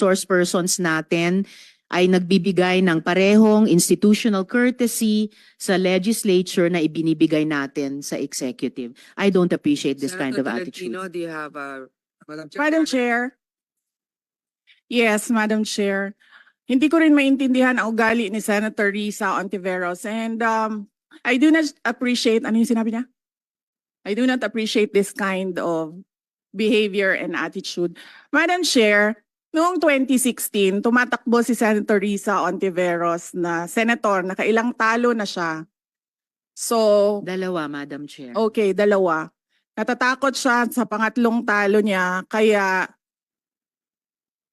resource persons natin ay nagbibigay ng parehong institutional courtesy sa legislature na ibinibigay natin sa executive. I don't appreciate this kind of attitude. Tolentino, do you have Madam Chair. Yes, Madam Chair. Hindi ko rin maintindihan ang ugali ni Senator Risa Ontiveros, and I do not appreciate, ano yung sinabi niya? I do not appreciate this kind of behavior and attitude. Madam Chair, noong 2016, tumatakbo si Senator Risa Ontiveros na senator, nakailang talo na siya. So, Dalawa, Madam Chair. okay, dalawa. Natatakot siya sa pangatlong talo niya, kaya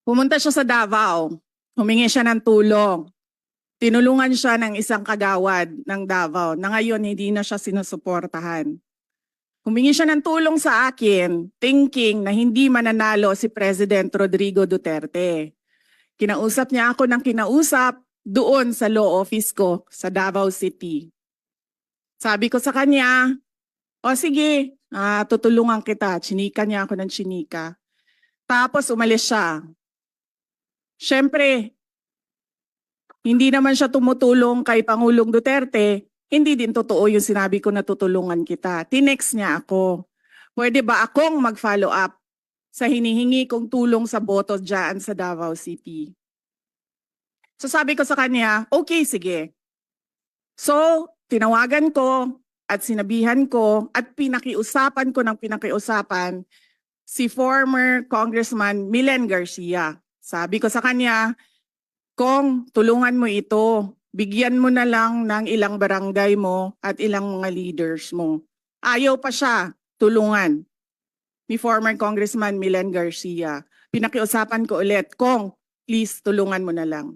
pumunta siya sa Davao. Humingi siya ng tulong. Tinulungan siya ng isang kagawad ng Davao na ngayon hindi na siya sinusuportahan. Humingi siya ng tulong sa akin, thinking na hindi mananalo si President Rodrigo Duterte. Kinausap niya ako ng kinausap doon sa law office ko sa Davao City. Sabi ko sa kanya, o sige, tutulungan kita. Chinika niya ako ng chinika. Tapos umalis siya. Siyempre, hindi naman siya tumutulong kay Pangulong Duterte, hindi din totoo yung sinabi ko na tutulungan kita. Tinext niya ako. Pwede ba akong mag-follow up sa hinihingi kong tulong sa boto dyan sa Davao City? So sabi ko sa kanya, okay, sige. So, tinawagan ko at sinabihan ko at pinakiusapan ko ng pinakiusapan si former Congressman Milen Garcia. Sabi ko sa kanya, Kong, tulungan mo ito. Bigyan mo na lang ng ilang barangay mo at ilang mga leaders mo. Ayaw pa siya tulungan ni former Congressman Milen Garcia. Pinakiusapan ko ulit, Kong, please tulungan mo na lang.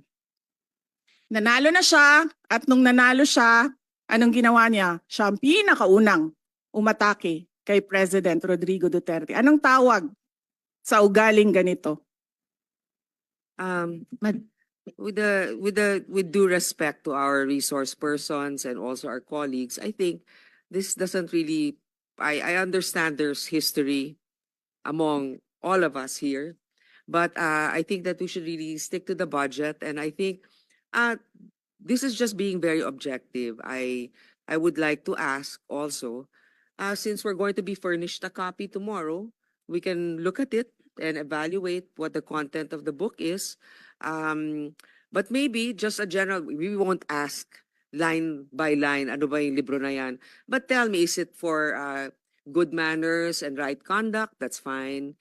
Nanalo na siya at nung nanalo siya, anong ginawa niya? Siya ang pinakaunang umatake kay President Rodrigo Duterte. Anong tawag sa ugaling ganito? With due respect to our resource persons and also our colleagues, I think this doesn't really. I understand there's history among all of us here, but I think that we should really stick to the budget. And I think this is just being very objective. I would like to ask also, since we're going to be furnished a copy tomorrow, we can look at it and evaluate what the content of the book is. But maybe just a general, we won't ask line by line, ano ba yung libro na yan? But tell me, is it for good manners and right conduct? That's fine.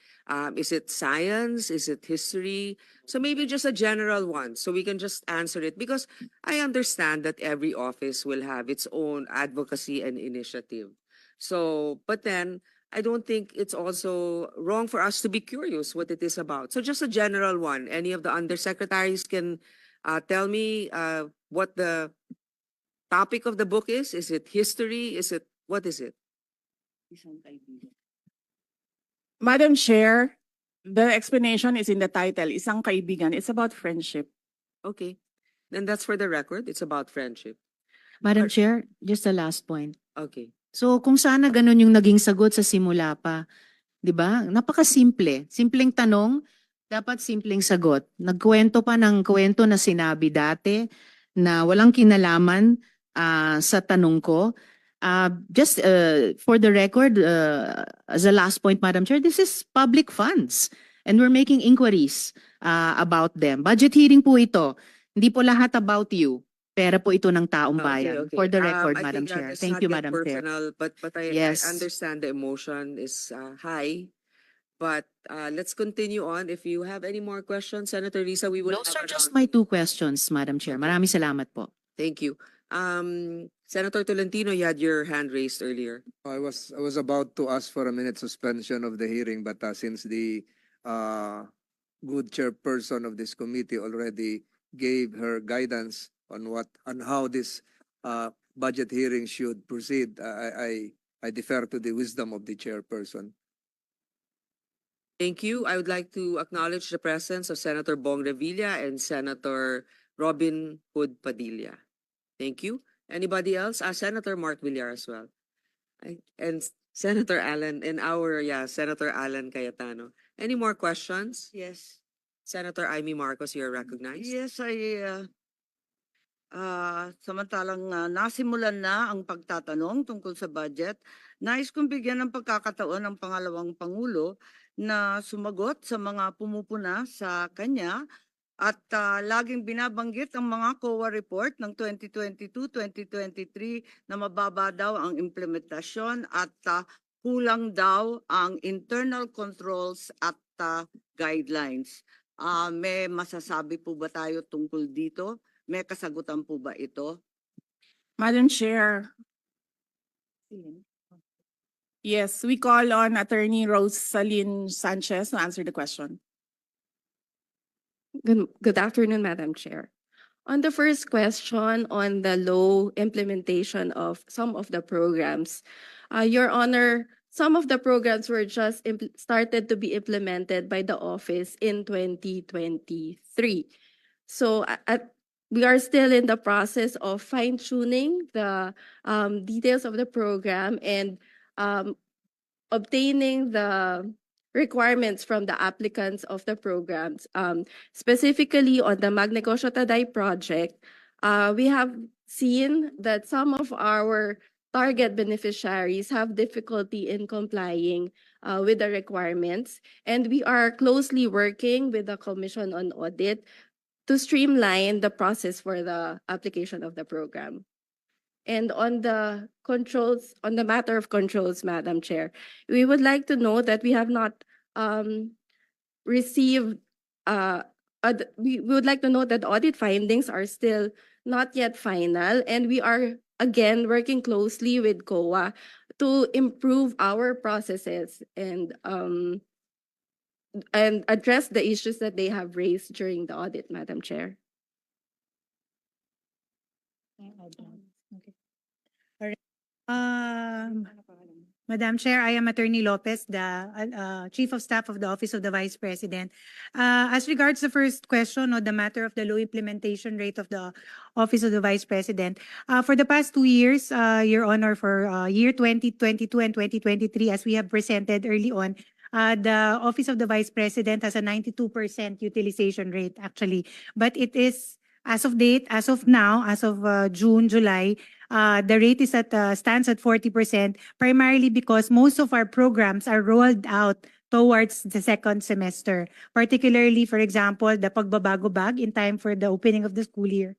Is it science? Is it history? So maybe just a general one, so we can just answer it. Because I understand that every office will have its own advocacy and initiative. So, but then, I don't think it's also wrong for us to be curious what it is about. So just a general one. Any of the undersecretaries can tell me what the topic of the book is. Is it history? What is it? Madam Chair, the explanation is in the title, Isang Kaibigan. It's about friendship. Okay. Then that's for the record. It's about friendship. Madam Chair, just a last point. Okay. So kung sana ganun yung naging sagot sa simula pa, 'di ba? Napakasimple. Simpleng tanong, dapat simpleng sagot. Nagkwento pa ng kwento na sinabi dati na walang kinalaman sa tanong ko. Just for the record, as a last point, Madam Chair, this is public funds and we're making inquiries about them. Budget hearing po ito. Hindi po lahat about you. Pera po ito ng taong bayan. Okay. For the record, I Madam think Chair. let's Thank not you, get Madam Chair. personal, but Yes. I understand the emotion is high. But let's continue on. If you have any more questions, Senator Risa, we will Those have are just around- my 2 questions, Madam Chair. Okay. Maraming salamat po. Thank you. Senator Tolentino, you had your hand raised earlier. I was about to ask for a minute suspension of the hearing, but since the good chairperson of this committee already gave her guidance on how this budget hearing should proceed, I defer to the wisdom of the chairperson. Thank you. I would like to acknowledge the presence of Senator Bong Revilla and Senator Robin Hood Padilla. Thank you. Anybody else? Senator Mark Villar as well. And Senator Alan, Senator Alan Cayetano. Any more questions? Yes. Senator Amy Marcos, you're recognized. Yes, samantalang nasimulan na ang pagtatanong tungkol sa budget, nais kong bigyan ng pagkakataon ng pangalawang Pangulo na sumagot sa mga pumupuna sa kanya at laging binabanggit ang mga COA report ng 2022-2023 na mababa daw ang implementasyon at kulang daw ang internal controls at guidelines. May masasabi po ba tayo tungkol dito? May kasagutan po ba ito? Madam Chair, yes, we call on Attorney Rosalyn Sanchez to answer the question. Good afternoon, Madam Chair. On the first question on the low implementation of some of the programs, Your Honor, some of the programs were just started to be implemented by the office in 2023. So we are still in the process of fine-tuning the details of the program and obtaining the requirements from the applicants of the programs. Specifically on the Mag Negosyo Taday project, we have seen that some of our target beneficiaries have difficulty in complying with the requirements, and we are closely working with the Commission on Audit to streamline the process for the application of the program. And on the controls, on the matter of controls, Madam Chair, we would like to know that we have not received, we would like to know that audit findings are still not yet final, and we are again working closely with COA to improve our processes and address the issues that they have raised during the audit, Madam Chair. Madam Chair, I am Attorney Lopez, the Chief of Staff of the Office of the Vice President. As regards the first question on the matter of the low implementation rate of the Office of the Vice President, for the past 2 years, Your Honor, for year 2022 and 2023, as we have presented early on, the Office of the Vice President has a 92% utilization rate actually, but it is as of date, as of now, as of June, July, the rate is stands at 40%, primarily because most of our programs are rolled out towards the second semester. Particularly, for example, the Pagbabago Bag in time for the opening of the school year,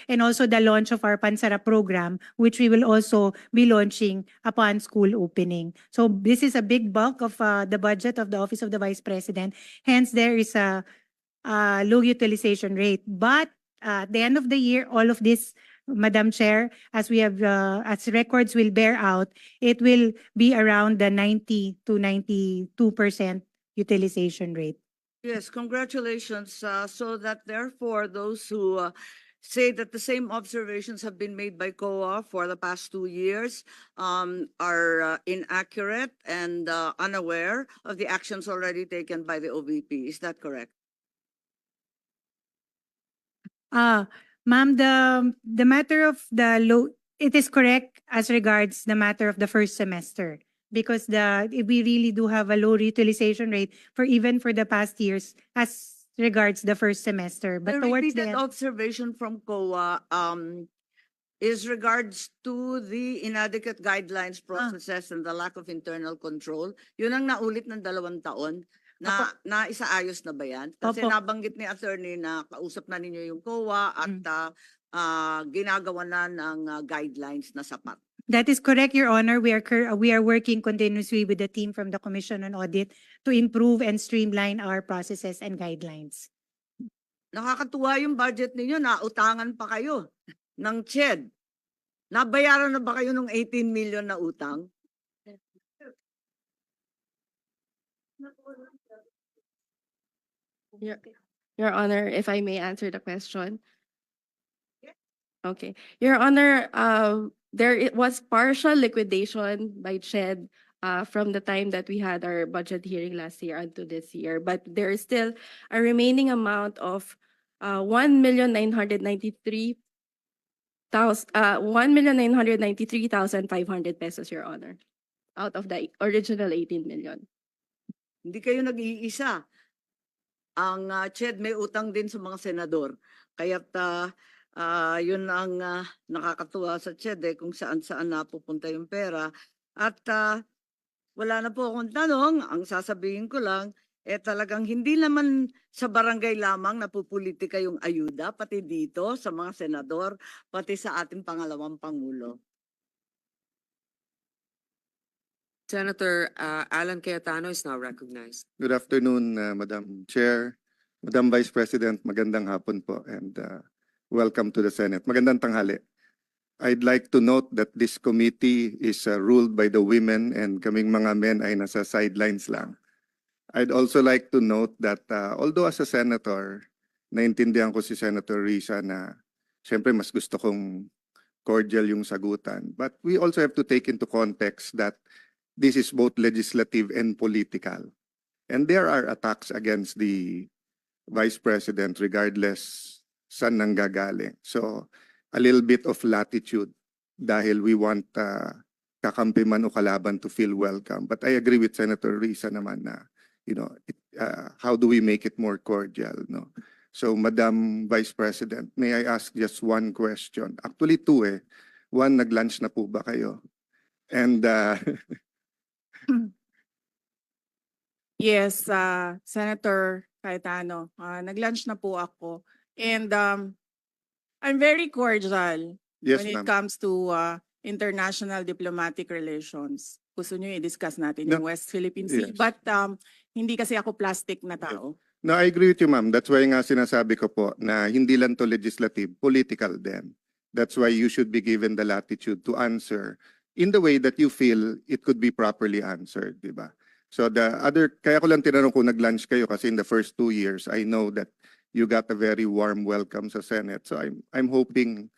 and also the launch of our Pansara program, which we will also be launching upon school opening. So this is a big bulk of the budget of the Office of the Vice President. Hence, there is a low utilization rate. But at the end of the year, all of this, Madam Chair, as we have, as records will bear out, it will be around the 90 to 92% utilization rate. Yes, congratulations. So that therefore those who say that the same observations have been made by COA for the past 2 years are inaccurate and unaware of the actions already taken by the OVP. Is that correct? Ma'am, the matter of the low, it is correct as regards the matter of the first semester, because we really do have a low utilization rate for even for the past years as regards the first semester. But The towards the repeated end, observation from COA is regards to the inadequate guidelines, processes, and the lack of internal control. Yun ang naulit ng 2 taon. Na isaayos na ba yan? Kasi Opo. nabanggit ni attorney na kausap na ninyo yung COA at ginagawa na ng guidelines na sapat. that is correct, Your Honor. We are working continuously with the team from the Commission on Audit to improve and streamline our processes and guidelines. Nakakatuwa yung budget ninyo, nautangan pa kayo ng CHED. Nabayaran na ba kayo ng 18 million na utang? Your Honor, if I may answer the question. Okay. Your Honor, it was partial liquidation by CHED from the time that we had our budget hearing last year until this year, but there is still a remaining amount of 1,993,500 pesos, Your Honor, out of the original 18 million. Hindi kayo nag-iisa. ang CHED may utang din sa mga senador. Kaya't yun ang nakakatuwa sa CHED kung saan-saan napupunta yung pera. At wala na po akong tanong, ang sasabihin ko lang, talagang hindi naman sa barangay lamang napupolitika yung ayuda, pati dito sa mga senador, pati sa ating pangalawang Pangulo. Senator Alan Cayetano is now recognized. Good afternoon, Madam Chair, Madam Vice President, magandang hapon po and welcome to the Senate. Magandang tanghali. I'd like to note that this committee is ruled by the women and kaming mga men ay nasa sidelines lang. I'd also like to note that although as a senator, naintindihan ko si Senator Risa na siyempre mas gusto kong cordial yung sagutan. But we also have to take into context that this is both legislative and political. And there are attacks against the Vice President regardless saan nanggagaling. So a little bit of latitude dahil we want kakampi man o kalaban to feel welcome. But I agree with Senator Risa naman na, how do we make it more cordial? No? So Madam Vice President, may I ask just one question? Actually two eh. One, nag-lunch na po ba kayo? And Yes, Senator Cayetano, nag-lunch na po ako. And I'm very cordial yes, when it ma'am. comes to international diplomatic relations. Gusto nyo i-discuss natin No. yung West Philippine Sea. Yes. But hindi kasi ako plastic na tao. No, I agree with you, ma'am. That's why nga sinasabi ko po na hindi lang to legislative, political din. That's why you should be given the latitude to answer in the way that you feel it could be properly answered, di ba? So kaya ko lang tinanong kung nag-lunch kayo kasi in the first 2 years, I know that you got a very warm welcome sa Senate. So I'm hoping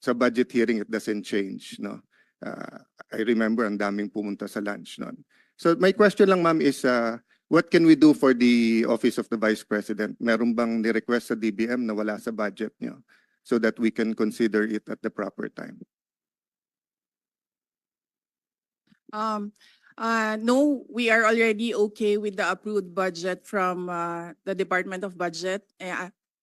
sa budget hearing it doesn't change, no? I remember ang daming pumunta sa lunch noon. So my question lang, ma'am, is what can we do for the Office of the Vice President? Meron bang ni-request sa DBM na wala sa budget niyo so that we can consider it at the proper time? No, we are already okay with the approved budget from the Department of Budget.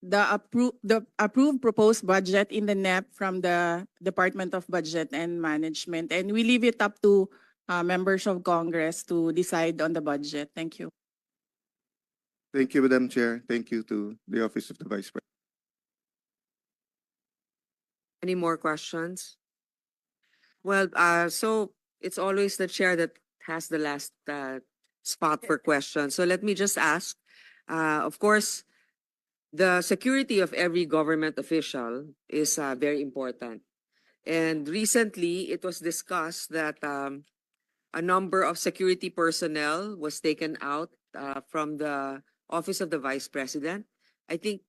The approved proposed budget in the NEP from the Department of Budget and Management. And we leave it up to members of Congress to decide on the budget. Thank you. Thank you, Madam Chair. Thank you to the Office of the Vice President. Any more questions? Well, so it's always the chair that has the last spot for questions. So let me just ask, of course, the security of every government official is very important. And recently, it was discussed that a number of security personnel was taken out from the Office of the Vice President. I think,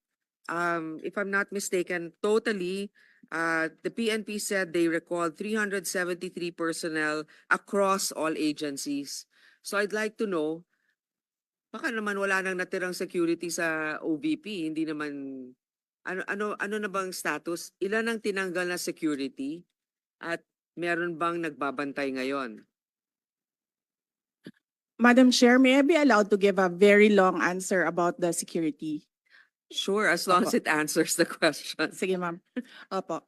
if I'm not mistaken, totally, the PNP said they recalled 373 personnel across all agencies. So I'd like to know, baka naman wala nang natirang security sa OVP, hindi naman, ano na bang status? Ilan ang tinanggal na security at meron bang nagbabantay ngayon? Madam Chair, may I be allowed to give a very long answer about the security? Sure, as long as it answers the question. Sige, ma'am. Opo.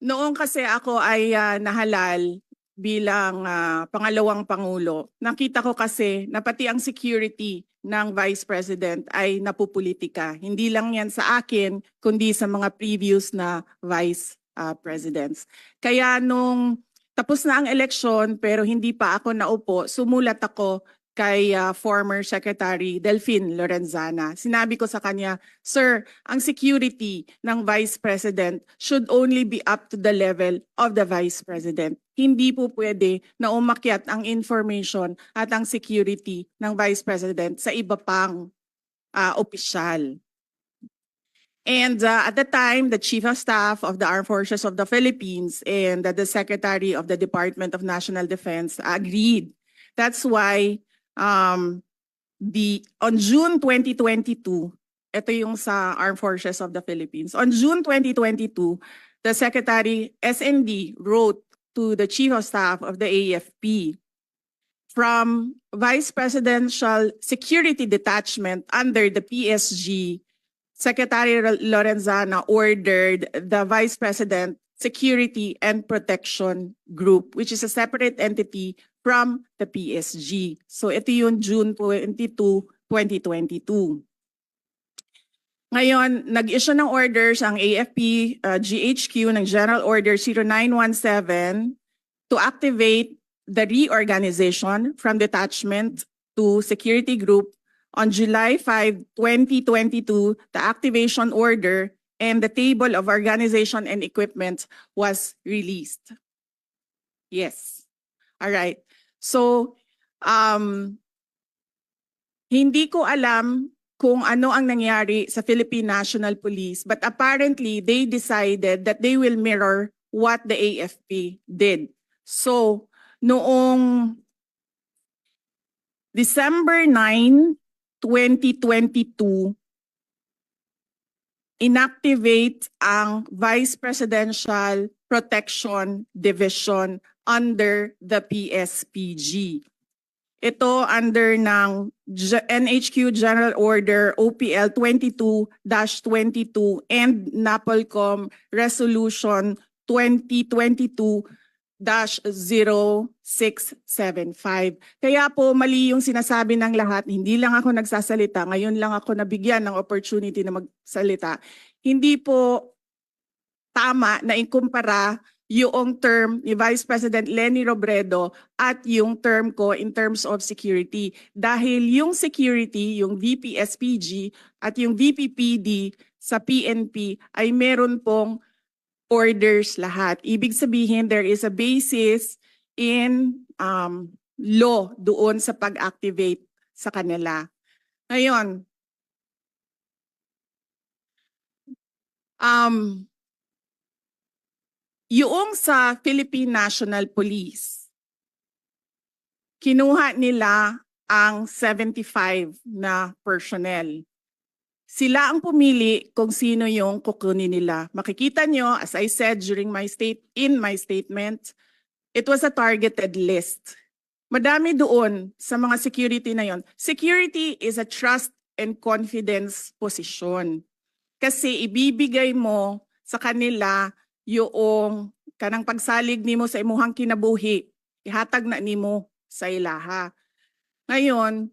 Noong kasi ako ay nahalal bilang pangalawang Pangulo, nakita ko kasi na pati ang security ng Vice President ay napupolitika. Hindi lang yan sa akin, kundi sa mga previous na Vice Presidents. Kaya nung tapos na ang eleksyon pero hindi pa ako naupo, sumulat ako kay former Secretary Delphine Lorenzana. Sinabi ko sa kanya, Sir, ang security ng Vice President should only be up to the level of the Vice President. Hindi po pwede na umakyat ang information at ang security ng Vice President sa iba pang opisyal. And at the time, the Chief of Staff of the Armed Forces of the Philippines and the Secretary of the Department of National Defense agreed. That's why on June 2022, ito yung sa Armed Forces of the Philippines. On June 2022, the Secretary SND wrote to the Chief of Staff of the AFP from Vice Presidential Security Detachment under the PSG, Secretary Lorenzana ordered the Vice President Security and Protection Group, which is a separate entity from the PSG. So ito yung June 22, 2022. Ngayon, nag-issue ng orders ang AFP GHQ ng General Order 0917 to activate the reorganization from detachment to security group. On July 5, 2022, the activation order and the table of organization and equipment was released. Yes. All right. So, hindi ko alam kung ano ang nangyari sa Philippine National Police, but apparently they decided that they will mirror what the AFP did. So, noong December 9, 2022, inactivate ang Vice Presidential Protection Division under the PSPG. Ito under ng NHQ General Order OPL 22-22 and NAPOLCOM Resolution 2022-0675. Kaya po mali yung sinasabi ng lahat, hindi lang ako nagsasalita, ngayon lang ako nabigyan ng opportunity na magsalita. Hindi po tama na ikumpara yung term ni Vice President Leni Robredo at yung term ko in terms of security. Dahil yung security, yung VP-SPG at yung VP-PD sa PNP ay meron pong orders lahat. Ibig sabihin, there is a basis in law doon sa pag-activate sa kanila. Ngayon, yung sa Philippine National Police, kinuha nila ang 75 na personnel. Sila ang pumili kung sino yung kukunin nila. Makikita nyo, as I said during my statement, it was a targeted list. Madami doon sa mga security na yon. Security is a trust and confidence position. Kasi ibibigay mo sa kanila yung kanang pagsalig nimo sa imuhang kinabuhi, ihatag na nimo sa ilaha. Ngayon,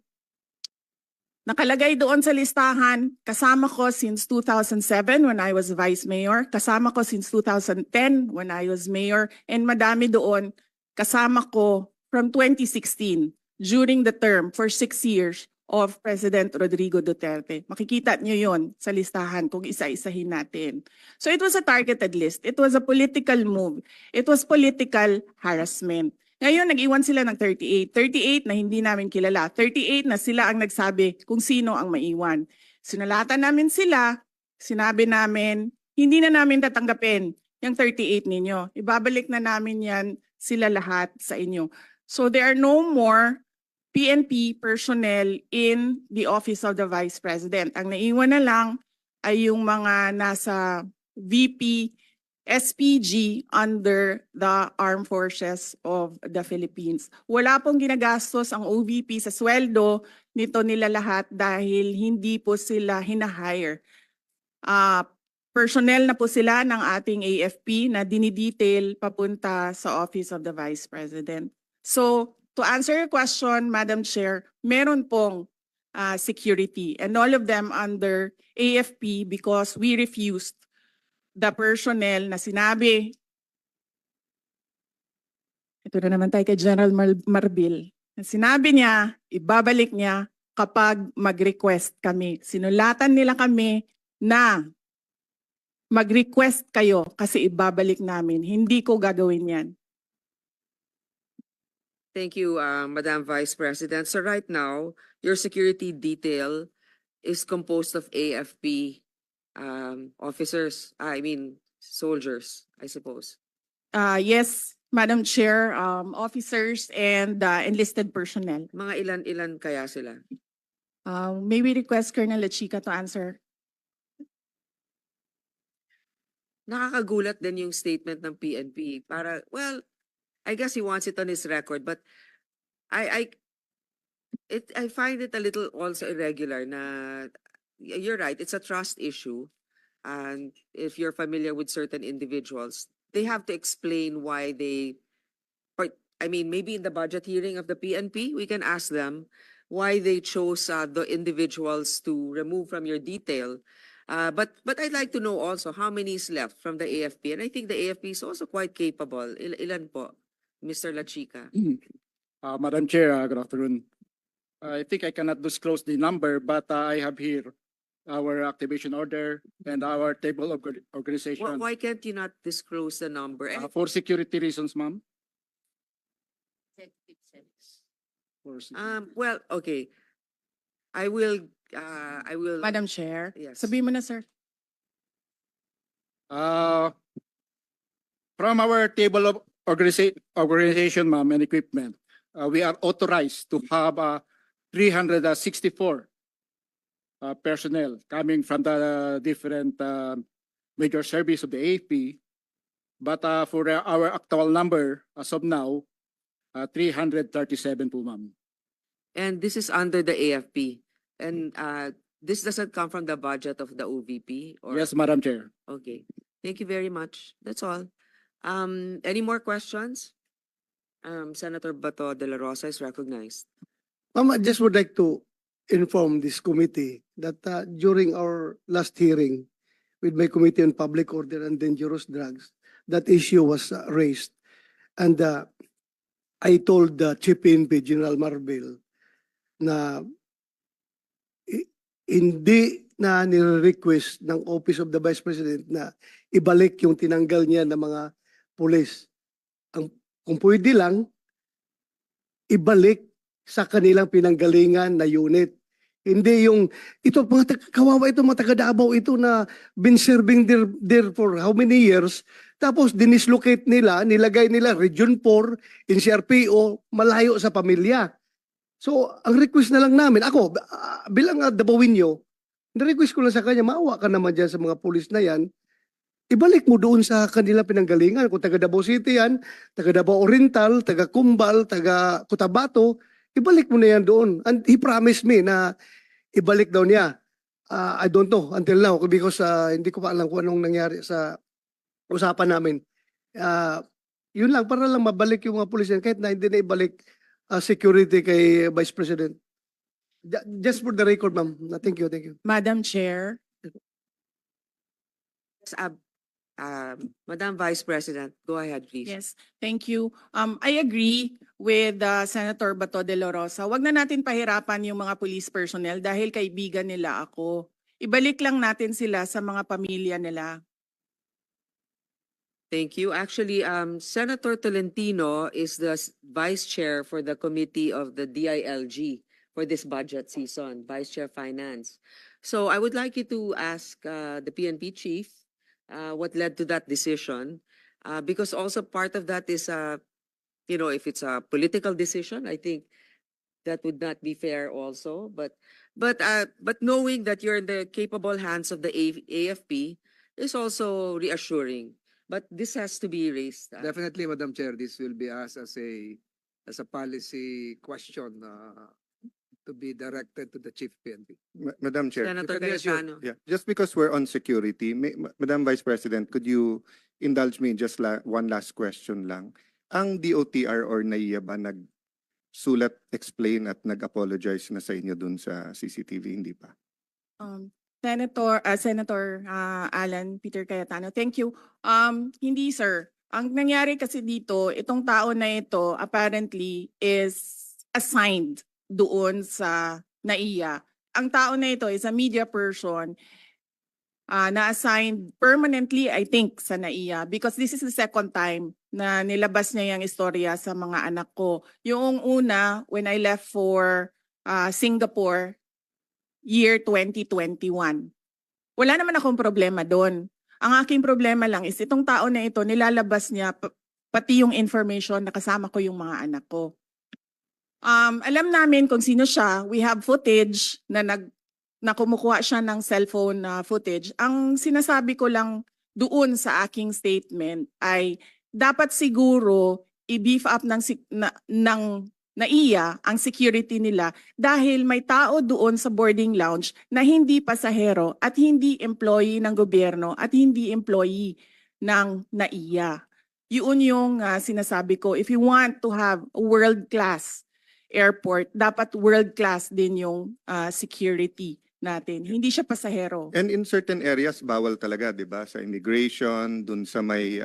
nakalagay doon sa listahan, kasama ko since 2007 when I was Vice Mayor, kasama ko since 2010 when I was Mayor, and madami doon kasama ko from 2016 during the term for 6 years of President Rodrigo Duterte. Makikita nyo yon sa listahan kung isa-isahin natin. So it was a targeted list. It was a political move. It was political harassment. Ngayon, nag-iwan sila ng 38. 38 na hindi namin kilala. 38 na sila ang nagsabi kung sino ang maiwan. Sinalatan namin sila, sinabi namin, hindi na namin tatanggapin yung 38 ninyo. Ibabalik na namin yan sila lahat sa inyo. So there are no more PNP personnel in the Office of the Vice President. Ang naiwan na lang ay yung mga nasa VP SPG under the Armed Forces of the Philippines. Wala pong ginagastos ang OVP sa sweldo nito nila lahat dahil hindi po sila hinahire. Personnel na po sila ng ating AFP na dinidetail papunta sa Office of the Vice President. So, to answer your question, Madam Chair, meron pong security and all of them under AFP because we refused the personnel na sinabi. Ito na naman tayo kay General Marbil. Sinabi niya, ibabalik niya kapag mag-request kami. Sinulatan nila kami na mag-request kayo kasi ibabalik namin. Hindi ko gagawin yan. Thank you, Madam Vice President. So right now, your security detail is composed of AFP officers, soldiers, I suppose. Yes, Madam Chair, officers and enlisted personnel. Mga ilan-ilan kaya sila? Maybe request Colonel Lachica to answer. Nakakagulat din yung statement ng PNP. I guess he wants it on his record, but I find it a little also irregular na you're right, it's a trust issue. And if you're familiar with certain individuals, they have to explain why I mean, maybe in the budget hearing of the PNP, we can ask them why they chose the individuals to remove from your detail. But I'd like to know also how many is left from the AFP. And I think the AFP is also quite capable. Ilan po, Mr. La Chica? Madam Chair, good afternoon. I think I cannot disclose the number, but I have here our activation order and our table of organization. Why can't you not disclose the number? And For security reasons, ma'am. well, okay. I will. Madam Chair, Yes. sabihin mo na, sir. From our table of organization, ma'am, and equipment, we are authorized to have 364 personnel coming from the different major service of the AFP. But for our actual number, as of now, 337 po, ma'am. And this is under the AFP. And this doesn't come from the budget of the OVP? Or? Yes, Madam Chair. Okay. Thank you very much. That's all. Any more questions? Senator Bato de la Rosa is recognized. Ma'am, I just would like to inform this committee that during our last hearing with my Committee on Public Order and Dangerous Drugs, that issue was raised. And I told the Chief PNP, General Marbil, na hindi na nire-request ng Office of the Vice President na ibalik yung tinanggal niya ng mga pulis. Kung pwede lang, ibalik sa kanilang pinanggalingan na unit. Hindi yung, ito mga kawawa ito, mga taga Davao ito na been serving there for how many years, tapos dinislocate nila, nilagay nila Region 4, NCRPO, malayo sa pamilya. So, ang request na lang namin, ako, bilang Davao-inyo, na-request ko lang sa kanya, maawa ka naman dyan sa mga pulis na yan, ibalik mo doon sa kanila pinanggalingan. Kung taga Davao City yan, taga Davao Oriental, taga Cumbal, taga Cotabato, ibalik mo na yan doon. And he promised me na ibalik daw niya. I don't know until now because hindi ko pa alam kung anong nangyari sa usapan namin. Yun lang, para lang mabalik yung mga pulis yan, kahit na hindi na ibalik security kay Vice President. Just for the record, ma'am. Thank you, thank you. Madam Chair. Madam Vice President, go ahead, please. Yes, thank you. I agree with Senator Bato de la Rosa. Wag na natin pahirapan yung mga police personnel dahil kaibigan nila ako. Ibalik lang natin sila sa mga pamilya nila. Thank you. Actually, Senator Tolentino is the Vice Chair for the Committee of the DILG for this budget season, Vice Chair Finance. So I would like you to ask the PNP Chief what led to that decision, because also part of that is, if it's a political decision, I think that would not be fair also. But knowing that you're in the capable hands of the AFP is also reassuring. But this has to be raised. Definitely, Madam Chair, this will be asked as a policy question to be directed to the Chief PNP. Madam Chair. Senator If I may assure- Cayetano. Yeah, just because we're on security, Madam Vice President, could you indulge me in just one last question lang? Ang DOTR or NAIA ba nagsulat, explain at nag-apologize na sa inyo dun sa CCTV, hindi pa? Senator Alan Peter Cayetano, thank you. Hindi, sir. Ang nangyari kasi dito, itong tao na ito apparently is assigned doon sa NAIA. Ang tao na ito is a media person na-assigned permanently, I think, sa NAIA because this is the second time na nilabas niya yung istorya sa mga anak ko. Yung una, when I left for Singapore, year 2021. Wala naman akong problema doon. Ang aking problema lang is itong tao na ito, nilalabas niya pati yung information na kasama ko yung mga anak ko. Alam namin kung sino siya. We have footage na kumukuha siya ng cellphone footage. Ang sinasabi ko lang doon sa aking statement ay dapat siguro i-beef up ng NAIA ang security nila dahil may tao doon sa boarding lounge na hindi pasahero at hindi employee ng gobyerno at hindi employee ng NAIA. Yun yung sinasabi ko, if you want to have a world-class airport, dapat world-class din yung security natin. Hindi siya pasahero. And in certain areas, bawal talaga, di ba? Sa immigration, dun sa may,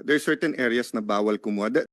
there's certain areas na bawal kumuha.